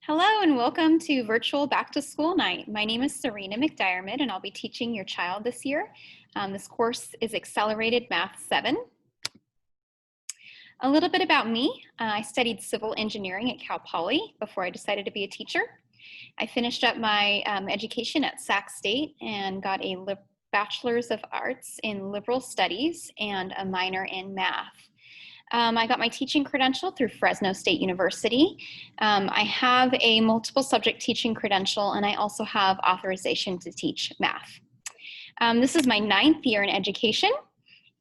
Hello and welcome to Virtual Back to School Night. My name is Serena MacDiarmid and I'll be teaching your child this year. This course is Accelerated Math 7. A little bit about me. I studied civil engineering at Cal Poly before I decided to be a teacher. I finished up my education at Sac State and got a Bachelor's of Arts in Liberal Studies and a minor in math. I got my teaching credential through Fresno State University. I have a multiple subject teaching credential, and I also have authorization to teach math. This is my 9th year in education,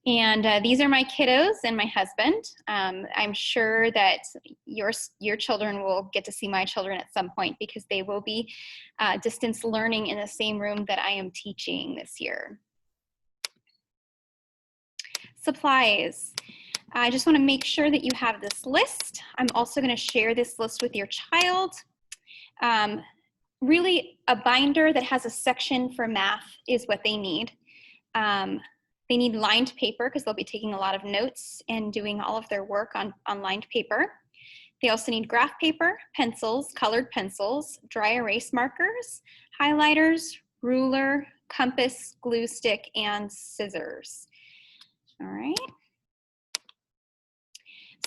and these are my kiddos and my husband. I'm sure that your children will get to see my children at some point because they will be distance learning in the same room that I am teaching this year. Supplies. I just want to make sure that you have this list. I'm also going to share this list with your child. Really, a binder that has a section for math is what they need. They need lined paper because they'll be taking a lot of notes and doing all of their work on lined paper. They also need graph paper, pencils, colored pencils, dry erase markers, highlighters, ruler, compass, glue stick, and scissors. All right.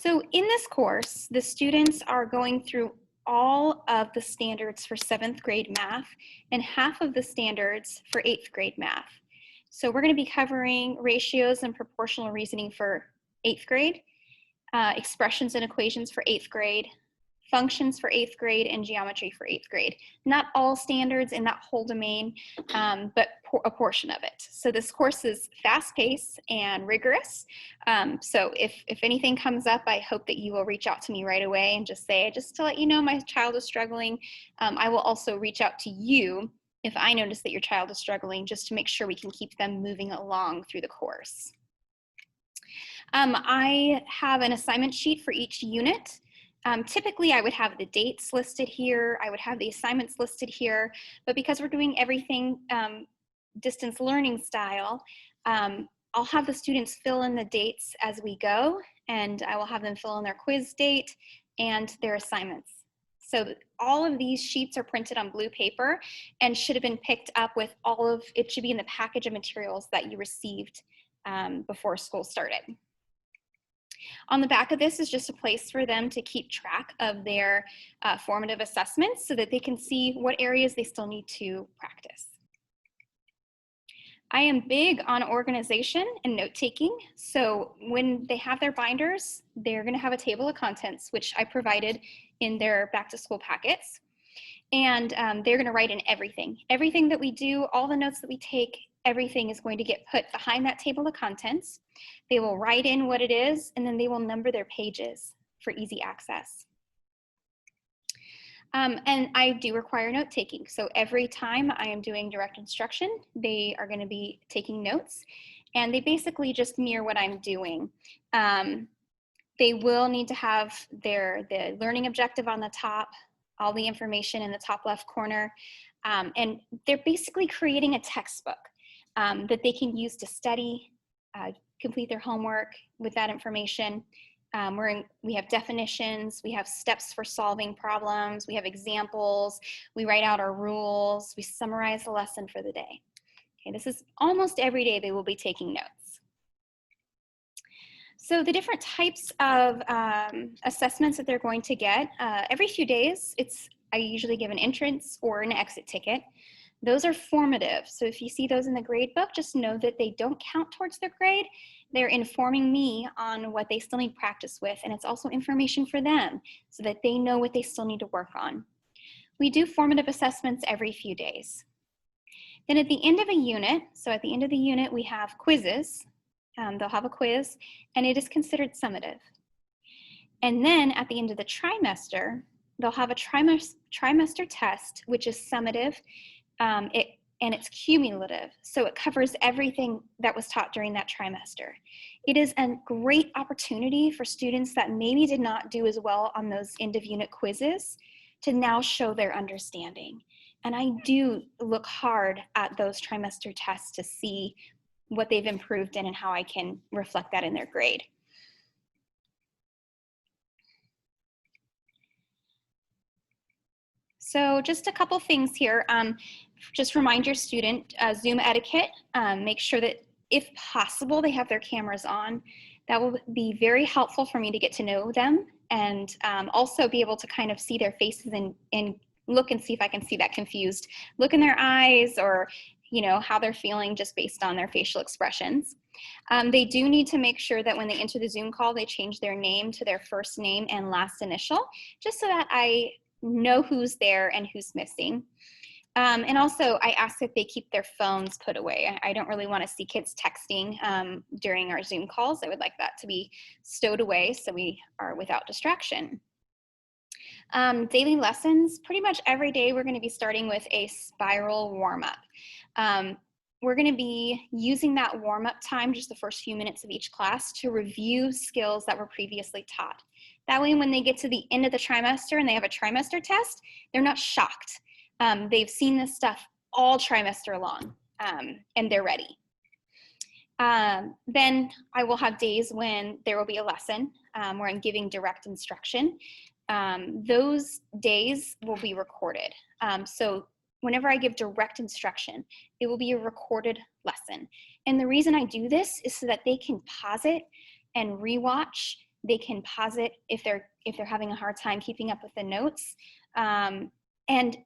So in this course, the students are going through all of the standards for 7th grade math and half of the standards for 8th grade math. So we're going to be covering ratios and proportional reasoning for 8th grade, expressions and equations for 8th grade, functions for 8th grade, and geometry for 8th grade. Not all standards in that whole domain, but a portion of it. So this course is fast-paced and rigorous. So if anything comes up, I hope that you will reach out to me right away and just say, just to let you know my child is struggling. I will also reach out to you if I notice that your child is struggling, just to make sure we can keep them moving along through the course. I have an assignment sheet for each unit. Typically, I would have the dates listed here. I would have the assignments listed here. But because we're doing everything distance learning style, I'll have the students fill in the dates as we go, and I will have them fill in their quiz date and their assignments. So all of these sheets are printed on blue paper and should have been picked up with it should be in the package of materials that you received before school started. On the back of this is just a place for them to keep track of their formative assessments so that they can see what areas they still need to practice. I am big on organization and note-taking. So when they have their binders, they're going to have a table of contents, which I provided in their back-to-school packets. And they're going to write in everything. Everything that we do, all the notes that we take, everything is going to get put behind that table of contents. They will write in what it is, and then they will number their pages for easy access. And I do require note-taking. So every time I am doing direct instruction, they are going to be taking notes, and they basically just mirror what I'm doing. They will need to have the learning objective on the top, all the information in the top left corner, and they're basically creating a textbook that they can use to study, complete their homework with that information. We have definitions, we have steps for solving problems, we have examples, we write out our rules, we summarize the lesson for the day. Okay, this is almost every day they will be taking notes. So the different types of assessments that they're going to get, every few days, I usually give an entrance or an exit ticket. Those are formative. So if you see those in the grade book, just know that they don't count towards their grade. They're informing me on what they still need practice with, and it's also information for them so that they know what they still need to work on. We do formative assessments every few days. Then at the end of a unit, so at the end of the unit, we have quizzes. They'll have a quiz, and it is considered summative. And then at the end of the trimester, they'll have a trimester test, which is summative, and it's cumulative. So it covers everything that was taught during that trimester. It is a great opportunity for students that maybe did not do as well on those end of unit quizzes to now show their understanding. And I do look hard at those trimester tests to see what they've improved in and how I can reflect that in their grade. So just a couple things here. Just remind your student Zoom etiquette. Make sure that if possible, they have their cameras on. That will be very helpful for me to get to know them and also be able to kind of see their faces and look and see if I can see that confused look in their eyes or, you know, how they're feeling just based on their facial expressions. They do need to make sure that when they enter the Zoom call, they change their name to their first name and last initial, just so that I know who's there and who's missing. And also, I ask that they keep their phones put away. I don't really want to see kids texting during our Zoom calls. I would like that to be stowed away so we are without distraction. Daily lessons, pretty much every day we're going to be starting with a spiral warm-up. We're going to be using that warm-up time, just the first few minutes of each class, to review skills that were previously taught. That way, when they get to the end of the trimester and they have a trimester test, they're not shocked. They've seen this stuff all trimester long, and they're ready. Then I will have days when there will be a lesson where I'm giving direct instruction. Those days will be recorded. So whenever I give direct instruction, it will be a recorded lesson. And the reason I do this is so that they can pause it and rewatch. They can pause it if they're having a hard time keeping up with the notes. And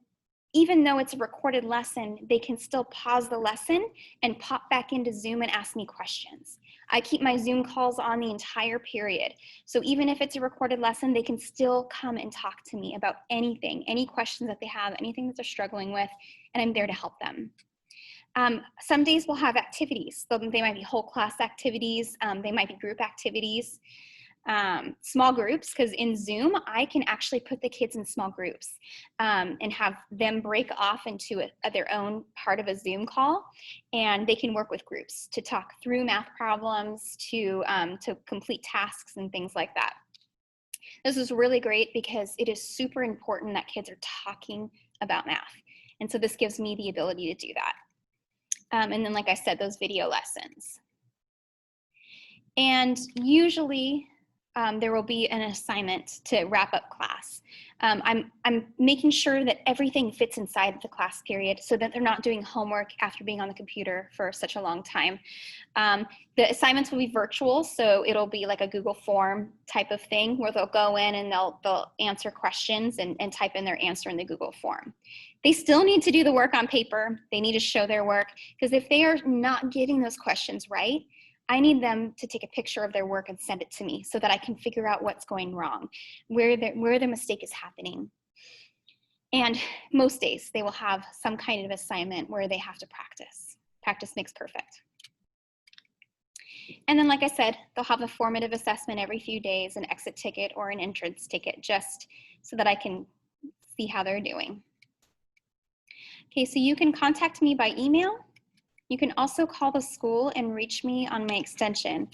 even though it's a recorded lesson, they can still pause the lesson and pop back into Zoom and ask me questions. I keep my Zoom calls on the entire period. So even if it's a recorded lesson, they can still come and talk to me about anything, any questions that they have, anything that they're struggling with, and I'm there to help them. Some days we'll have activities. So they might be whole class activities. They might be group activities. Small groups, because in Zoom, I can actually put the kids in small groups and have them break off into their own part of a Zoom call, and they can work with groups to talk through math problems, to complete tasks and things like that. This is really great because it is super important that kids are talking about math. And so this gives me the ability to do that. And then, like I said, those video lessons. And usually, there will be an assignment to wrap up class. I'm making sure that everything fits inside the class period so that they're not doing homework after being on the computer for such a long time. The assignments will be virtual, so it'll be like a Google form type of thing where they'll go in and they'll answer questions and type in their answer in the Google form. They still need to do the work on paper. They need to show their work, because if they are not getting those questions right, I need them to take a picture of their work and send it to me so that I can figure out what's going wrong, where the mistake is happening. And most days they will have some kind of assignment where they have to practice. Practice makes perfect. And then, like I said, they'll have a formative assessment every few days, an exit ticket or an entrance ticket, just so that I can see how they're doing. Okay, so you can contact me by email. You can also call the school and reach me on my extension.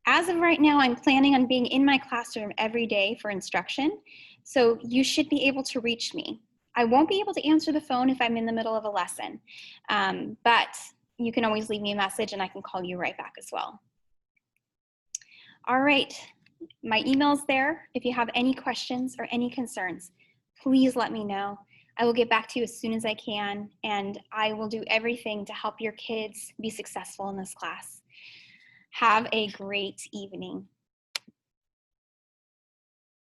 As of right now, I'm planning on being in my classroom every day for instruction, so you should be able to reach me. I won't be able to answer the phone if I'm in the middle of a lesson, but you can always leave me a message and I can call you right back as well. All right, my email's there. If you have any questions or any concerns, please let me know. I will get back to you as soon as I can, and I will do everything to help your kids be successful in this class. Have a great evening.